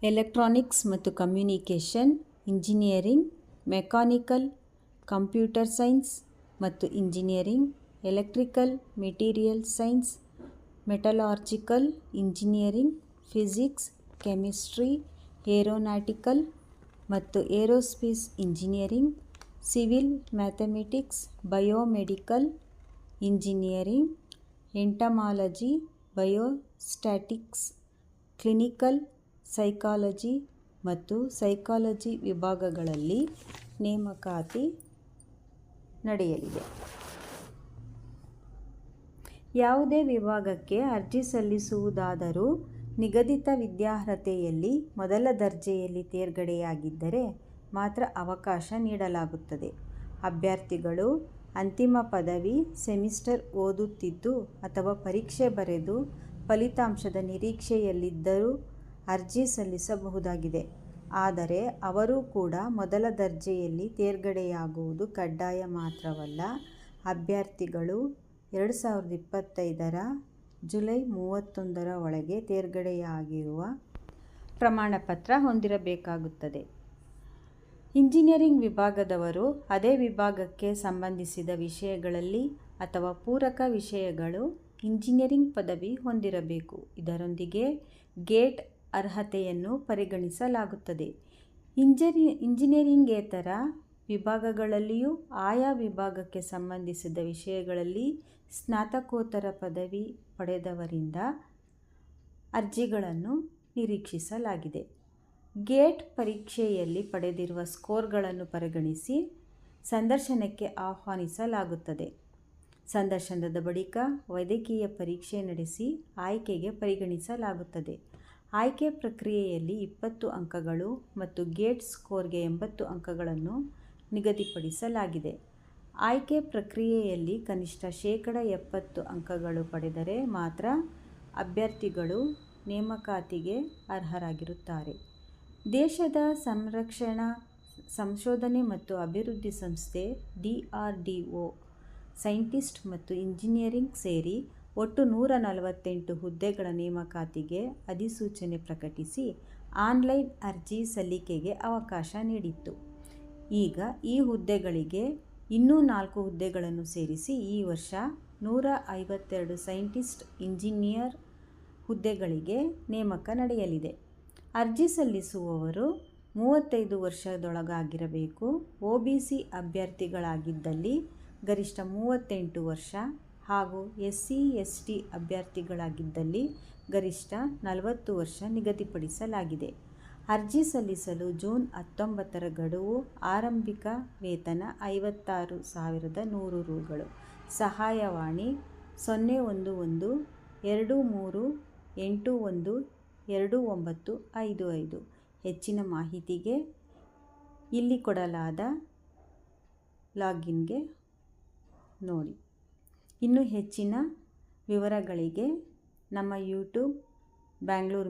Electronics ಮತ್ತು communication engineering, mechanical, computer science ಮತ್ತು engineering, electrical material science, metallurgical engineering, physics, chemistry, aeronautical ಮತ್ತು aerospace engineering, civil mathematics, biomedical engineering, entomology, biostatistics, clinical psychology ಮತ್ತು psychology ವಿಭಾಗಗಳಲ್ಲಿ ನೇಮಕಾತಿ ನಡೆಯಲಿದೆ. ಯಾವುದೇ ವಿಭಾಗಕ್ಕೆ ಅರ್ಜಿ ಸಲ್ಲಿಸುವುದಾದರೂ ನಿಗದಿತ ವಿದ್ಯಾರ್ಹತೆಯಲ್ಲಿ ಮೊದಲ ದರ್ಜೆಯಲ್ಲಿ ತೇರ್ಗಡೆಯಾಗಿದ್ದರೆ ಮಾತ್ರ ಅವಕಾಶ ನೀಡಲಾಗುತ್ತದೆ. ಅಭ್ಯರ್ಥಿಗಳು ಅಂತಿಮ ಪದವಿ ಸೆಮಿಸ್ಟರ್ ಓದುತ್ತಿದ್ದು ಅಥವಾ ಪರೀಕ್ಷೆ ಬರೆದು ಫಲಿತಾಂಶದ ನಿರೀಕ್ಷೆಯಲ್ಲಿದ್ದರೂ ಅರ್ಜಿ ಸಲ್ಲಿಸಬಹುದಾಗಿದೆ. ಆದರೆ ಅವರೂ ಕೂಡ ಮೊದಲ ದರ್ಜೆಯಲ್ಲಿ ತೇರ್ಗಡೆಯಾಗುವುದು ಕಡ್ಡಾಯ ಮಾತ್ರವಲ್ಲ. ಅಭ್ಯರ್ಥಿಗಳು 2025ರ ಜುಲೈ 31ರ ಒಳಗೆ ತೇರ್ಗಡೆಯಾಗಿರುವ ಪ್ರಮಾಣಪತ್ರ ಹೊಂದಿರಬೇಕಾಗುತ್ತದೆ. ಇಂಜಿನಿಯರಿಂಗ್ ವಿಭಾಗದವರು ಅದೇ ವಿಭಾಗಕ್ಕೆ ಸಂಬಂಧಿಸಿದ ವಿಷಯಗಳಲ್ಲಿ ಅಥವಾ ಪೂರಕ ವಿಷಯಗಳು ಇಂಜಿನಿಯರಿಂಗ್ ಪದವಿ ಹೊಂದಿರಬೇಕು. ಇದರೊಂದಿಗೆ ಗೇಟ್ ಅರ್ಹತೆಯನ್ನು ಪರಿಗಣಿಸಲಾಗುತ್ತದೆ. ಇಂಜಿನಿಯರಿಂಗೇತರ ವಿಭಾಗಗಳಲ್ಲಿಯೂ ಆಯಾ ವಿಭಾಗಕ್ಕೆ ಸಂಬಂಧಿಸಿದ ವಿಷಯಗಳಲ್ಲಿ ಸ್ನಾತಕೋತ್ತರ ಪದವಿ ಪಡೆದವರಿಂದ ಅರ್ಜಿಗಳನ್ನು ನಿರೀಕ್ಷಿಸಲಾಗಿದೆ. ಗೇಟ್ ಪರೀಕ್ಷೆಯಲ್ಲಿ ಪಡೆದಿರುವ ಸ್ಕೋರ್ಗಳನ್ನು ಪರಿಗಣಿಸಿ ಸಂದರ್ಶನಕ್ಕೆ ಆಹ್ವಾನಿಸಲಾಗುತ್ತದೆ. ಸಂದರ್ಶನದ ಬಳಿಕ ವೈದ್ಯಕೀಯ ಪರೀಕ್ಷೆ ನಡೆಸಿ ಆಯ್ಕೆಗೆ ಪರಿಗಣಿಸಲಾಗುತ್ತದೆ. ಆಯ್ಕೆ ಪ್ರಕ್ರಿಯೆಯಲ್ಲಿ 20 ಅಂಕಗಳು ಮತ್ತು ಗೇಟ್ ಸ್ಕೋರ್ಗೆ 80 ಅಂಕಗಳನ್ನು ನಿಗದಿಪಡಿಸಲಾಗಿದೆ. ಆಯ್ಕೆ ಪ್ರಕ್ರಿಯೆಯಲ್ಲಿ ಕನಿಷ್ಠ 70% ಅಂಕಗಳು ಪಡೆದರೆ ಮಾತ್ರ ಅಭ್ಯರ್ಥಿಗಳು ನೇಮಕಾತಿಗೆ ಅರ್ಹರಾಗಿರುತ್ತಾರೆ. ದೇಶದ ಸಂರಕ್ಷಣಾ ಸಂಶೋಧನೆ ಮತ್ತು ಅಭಿವೃದ್ಧಿ ಸಂಸ್ಥೆ DRDO ಸೈಂಟಿಸ್ಟ್ ಮತ್ತು ಇಂಜಿನಿಯರಿಂಗ್ ಸೇರಿ ಒಟ್ಟು 148 ಹುದ್ದೆಗಳ ನೇಮಕಾತಿಗೆ ಅಧಿಸೂಚನೆ ಪ್ರಕಟಿಸಿ ಆನ್ಲೈನ್ ಅರ್ಜಿ ಸಲ್ಲಿಕೆಗೆ ಅವಕಾಶ ನೀಡಿತ್ತು. ಈಗ ಈ ಹುದ್ದೆಗಳಿಗೆ ಇನ್ನೂ 4 ಹುದ್ದೆಗಳನ್ನು ಸೇರಿಸಿ ಈ ವರ್ಷ 152 ಸೈಂಟಿಸ್ಟ್ ಇಂಜಿನಿಯರ್ ಹುದ್ದೆಗಳಿಗೆ ನೇಮಕ ನಡೆಯಲಿದೆ. ಅರ್ಜಿ ಸಲ್ಲಿಸುವವರು 35 ವರ್ಷದೊಳಗಾಗಿರಬೇಕು. OBC ಅಭ್ಯರ್ಥಿಗಳಾಗಿದ್ದಲ್ಲಿ ಗರಿಷ್ಠ 38 ವರ್ಷ ಹಾಗೂ SC/ST ಅಭ್ಯರ್ಥಿಗಳಾಗಿದ್ದಲ್ಲಿ ಗರಿಷ್ಠ 40 ವರ್ಷ ನಿಗದಿಪಡಿಸಲಾಗಿದೆ. ಅರ್ಜಿ ಸಲ್ಲಿಸಲು ಜೂನ್ 19ರ ಗಡುವು. ಆರಂಭಿಕ ವೇತನ 56,100 ರುಗಳು. ಸಹಾಯವಾಣಿ 01123812955. ಹೆಚ್ಚಿನ ಮಾಹಿತಿಗೆ ಇಲ್ಲಿ ಕೊಡಲಾದ ಲಾಗಿನ್ಗೆ ನೋಡಿ. ಇನ್ನೂ ಹೆಚ್ಚಿನ ವಿವರಗಳಿಗೆ ನಮ್ಮ ಯೂಟ್ಯೂಬ್ ಬ್ಯಾಂಗ್ಳೂರ್